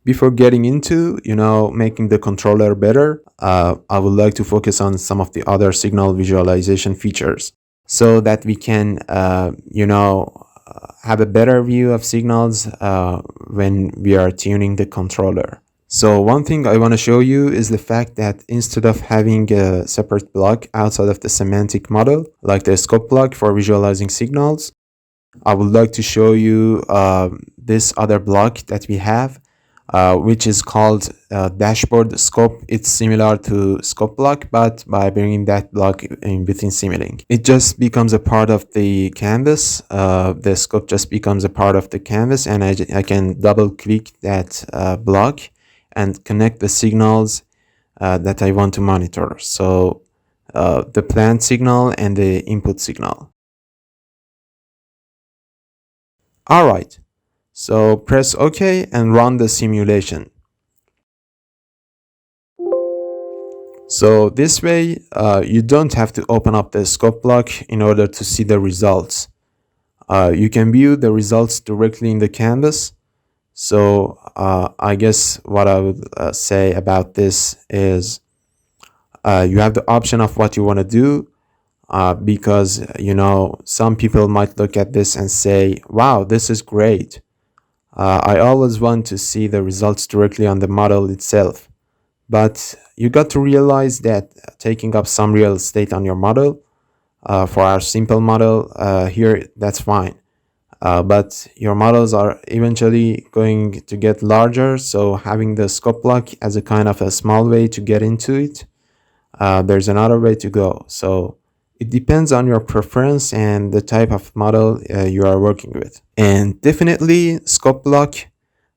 Before getting into, making the controller better, I would like to focus on some of the other signal visualization features so that we can, have a better view of signals when we are tuning the controller. So one thing I want to show you is the fact that instead of having a separate block outside of the semantic model, like the scope block for visualizing signals, I would like to show you this other block that we have, which is called dashboard scope. It's similar to scope block, but by bringing that block in within Simulink, it just becomes a part of the canvas. The scope just becomes a part of the canvas, and I can double click that block and connect the signals that I want to monitor. So the plant signal and the input signal. All right, so press OK and run the simulation. So this way, you don't have to open up the scope block in order to see the results. You can view the results directly in the canvas. So I guess what I would say about this is you have the option of what you want to do. Because some people might look at this and say, wow, this is great. I always want to see the results directly on the model itself. But you got to realize that taking up some real estate on your model, for our simple model here, that's fine. But your models are eventually going to get larger, so having the scope block as a kind of a small way to get into it, there's another way to go. So it depends on your preference and the type of model you are working with. And definitely scope block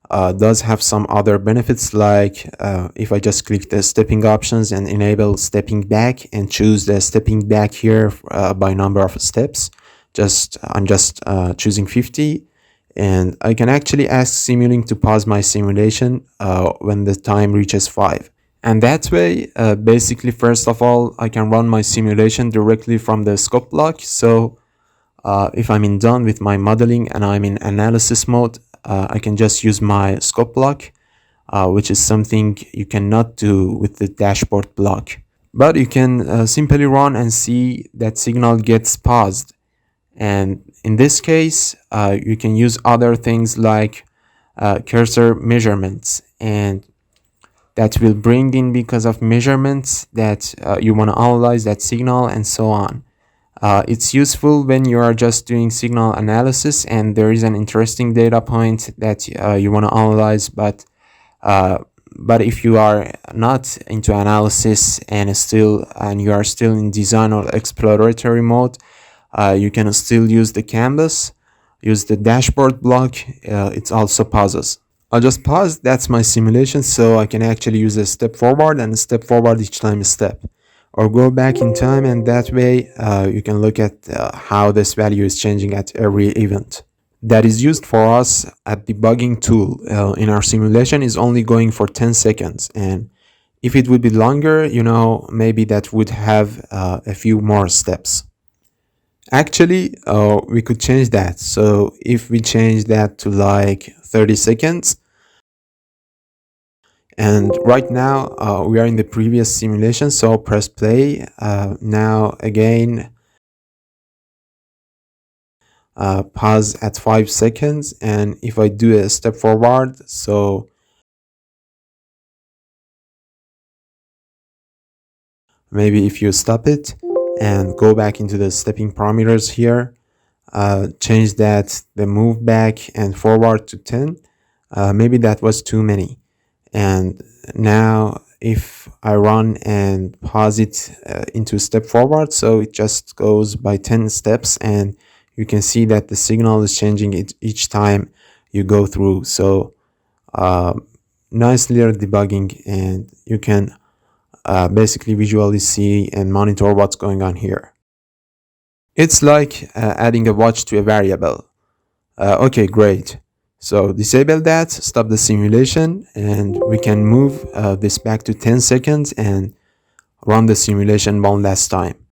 does have some other benefits, like if I just click the stepping options and enable stepping back and choose the stepping back here by number of steps, I'm just choosing 50, and I can actually ask Simulink to pause my simulation when the time reaches 5. And that way, basically, first of all, I can run my simulation directly from the scope block. So if I'm done with my modeling and I'm in analysis mode, I can just use my scope block, which is something you cannot do with the dashboard block. But you can simply run and see that signal gets paused. And in this case, you can use other things like cursor measurements, and that will bring in, because of measurements that you want to analyze that signal and so on. It's useful when you are just doing signal analysis and there is an interesting data point that you want to analyze, but if you are not into analysis and you are still in design or exploratory mode, you can still use the canvas, use the dashboard block. It also pauses. I'll just pause. That's my simulation, so I can actually use a step forward and a step forward each time a step, or go back in time, and that way you can look at how this value is changing at every event. That is used for us at debugging tool in our simulation is only going for 10 seconds, and if it would be longer, maybe that would have a few more steps. Actually, we could change that. So if we change that to like 30 seconds, and right now we are in the previous simulation, so press play. Now again, pause at 5 seconds, and if I do a step forward, so maybe if you stop it and go back into the stepping parameters here, change that the move back and forward to 10, maybe that was too many. And now if I run and pause it into step forward, so it just goes by 10 steps, and you can see that the signal is changing each time you go through. So nice little debugging, and you can basically visually see and monitor what's going on here. It's like adding a watch to a variable. Okay, great. So disable that, stop the simulation, and we can move this back to 10 seconds and run the simulation one last time.